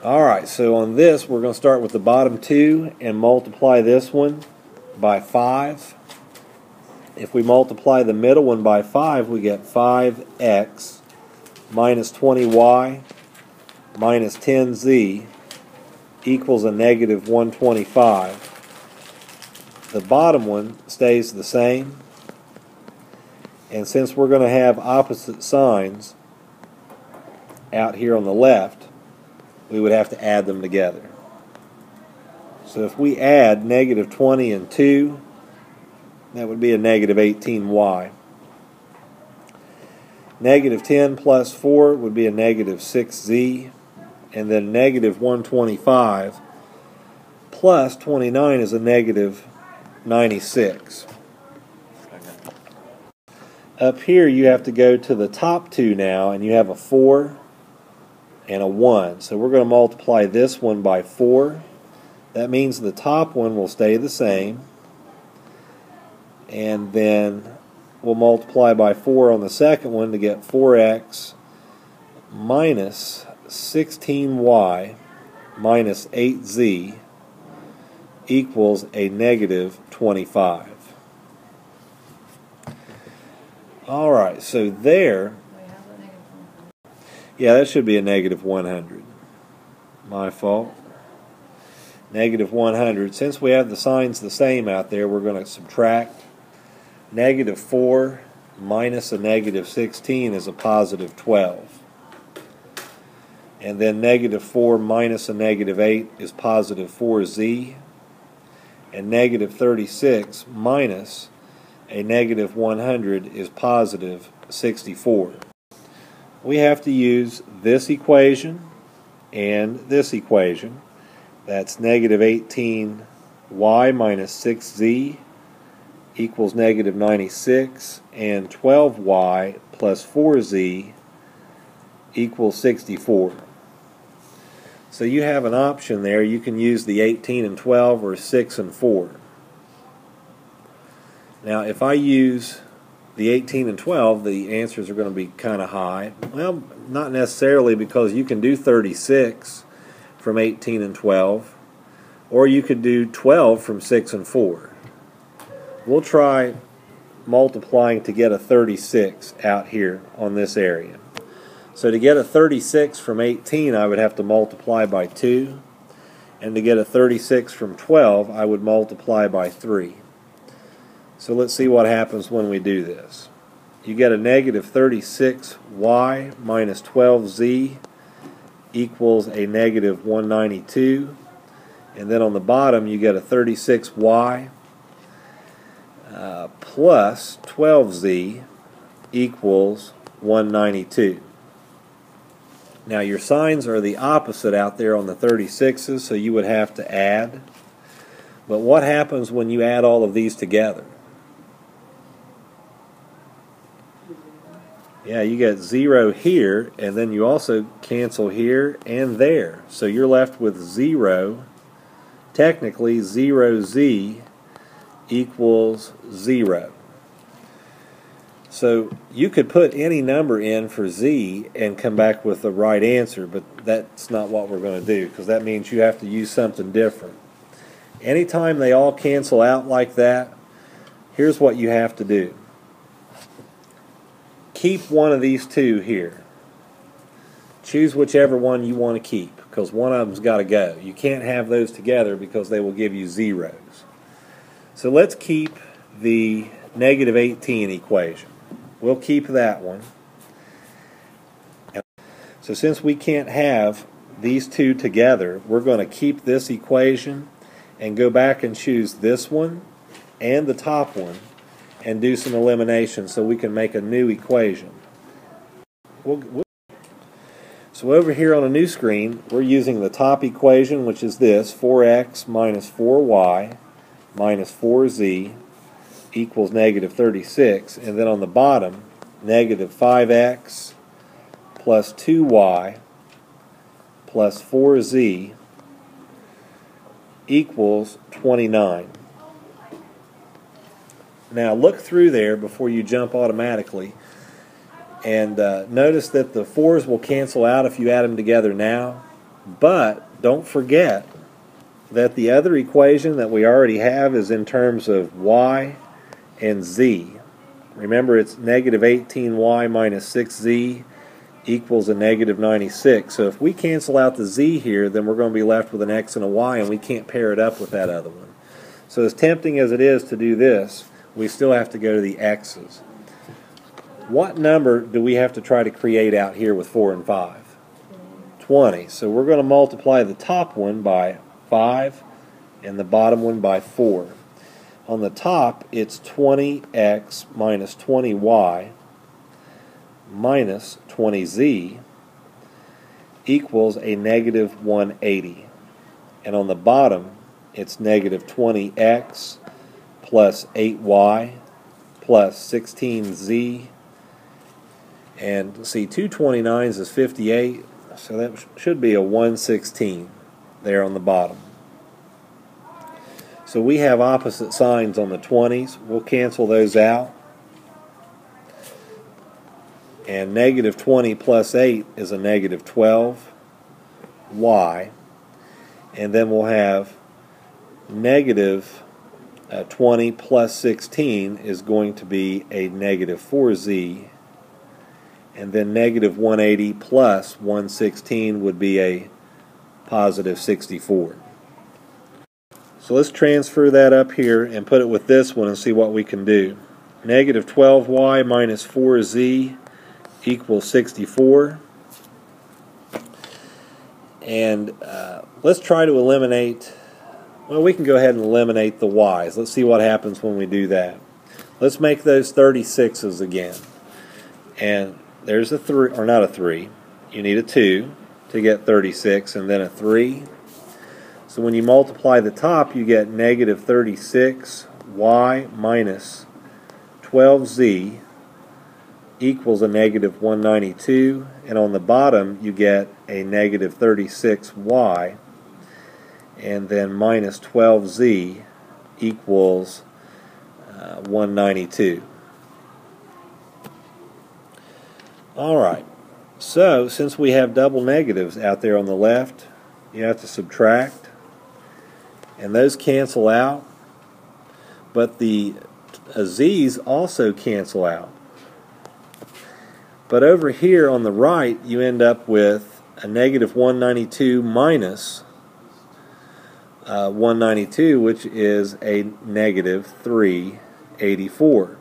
Alright, so on this we're going to start with the bottom two and multiply this one by 5. If we multiply the middle one by 5, we get 5x minus 20y minus 10z equals a negative 125. The bottom one stays the same, and since we're going to have opposite signs out here on the left, we would have to add them together. So if we add negative 20 and 2, that would be a negative 18y. Negative 10 plus 4 would be a negative 6z. And then negative 125 plus 29 is a negative 96. Up here you have to go to the top two now, and you have a 4 and a 1. So we're going to multiply this one by 4. That means the top one will stay the same. And then we'll multiply by 4 on the second one to get 4x minus 16y minus 8z equals a negative 25. Alright, so there, yeah, that should be a negative 100. My fault. Negative 100. Since we have the signs the same out there, we're going to subtract. Negative 4 minus a negative 16 is a positive 12. And then negative 4 minus a negative 8 is positive 4z. And negative 36 minus a negative 100 is positive 64. We have to use this equation and this equation. That's negative 18y minus 6z equals negative 96, and 12y plus 4z equals 64. So you have an option there. You can use the 18 and 12 or 6 and 4. Now if I use the 18 and 12, the answers are going to be kind of high. Well, not necessarily, because you can do 36 from 18 and 12, or you could do 12 from 6 and 4. We'll try multiplying to get a 36 out here on this area. So to get a 36 from 18, I would have to multiply by 2. And to get a 36 from 12, I would multiply by 3. So let's see what happens when we do this. You get a negative 36y minus 12z equals a negative 192. And then on the bottom you get a 36y plus 12z equals 192. Now your signs are the opposite out there on the 36s, so you would have to add. But what happens when you add all of these together? Yeah, you get 0 here, and then you also cancel here and there. So you're left with 0. Technically, 0z equals 0. So you could put any number in for z and come back with the right answer, but that's not what we're going to do, because that means you have to use something different. Anytime they all cancel out like that, here's what you have to do. Keep one of these two here. Choose whichever one you want to keep, because one of them's got to go. You can't have those together because they will give you zeros. So let's keep the negative 18 equation. We'll keep that one. So since we can't have these two together, we're going to keep this equation and go back and choose this one and the top one and do some elimination so we can make a new equation. So over here on a new screen, we're using the top equation, which is this, 4x minus 4y minus 4z equals negative 36, and then on the bottom, negative 5x plus 2y plus 4z equals 29. Now look through there before you jump automatically, and notice that the 4's will cancel out if you add them together now, But don't forget that the other equation that we already have is in terms of y and z. Remember, it's negative 18y minus 6z equals a negative 96. So if we cancel out the z here, then we're going to be left with an x and a y, and we can't pair it up with that other one. So as tempting as it is to do this, we still have to go to the x's. What number do we have to try to create out here with 4 and 5? 20. So we're going to multiply the top one by 5 and the bottom one by 4. On the top, it's 20x minus 20y minus 20z equals a negative 180. And on the bottom, it's negative 20x plus 8y plus 16z. And see, 2 29s is 58, so that should be a 116 there on the bottom. So we have opposite signs on the 20s. We'll cancel those out. And negative 20 plus 8 is a negative 12y. And then we'll have negative 20 plus 16 is going to be a negative 4z. And then negative 180 plus 116 would be a positive 64. So let's transfer that up here and put it with this one and see what we can do. Negative 12y minus 4z equals 64. And let's try to eliminate, well, we can go ahead and eliminate the y's. Let's see what happens when we do that. Let's make those 36's again. And there's a 3, or not a 3. You need a 2 to get 36, and then a 3. So when you multiply the top, you get negative 36y minus 12z equals a negative 192. And on the bottom, you get a negative 36y, and then minus 12z equals 192. Alright, so since we have double negatives out there on the left, you have to subtract, and those cancel out, but the z's also cancel out. But over here on the right, you end up with a negative 192 minus 192, which is a negative 384.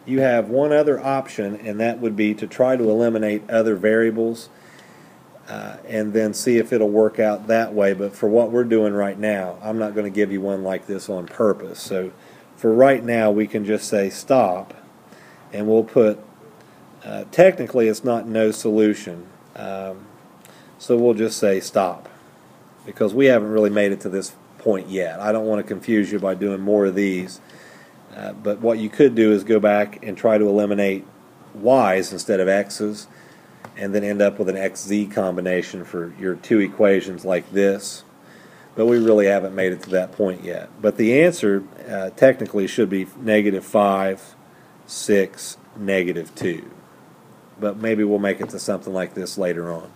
You have one other option, and that would be to try to eliminate other variables and then see if it'll work out that way. But for what we're doing right now, I'm not going to give you one like this on purpose. So for right now, we can just say stop, and we'll put, technically it's not no solution, so we'll just say stop, because we haven't really made it to this point yet. I don't want to confuse you by doing more of these. But what you could do is go back and try to eliminate y's instead of x's, and then end up with an xz combination for your two equations like this. But we really haven't made it to that point yet. But the answer technically should be negative 5, 6, negative 2. But maybe we'll make it to something like this later on.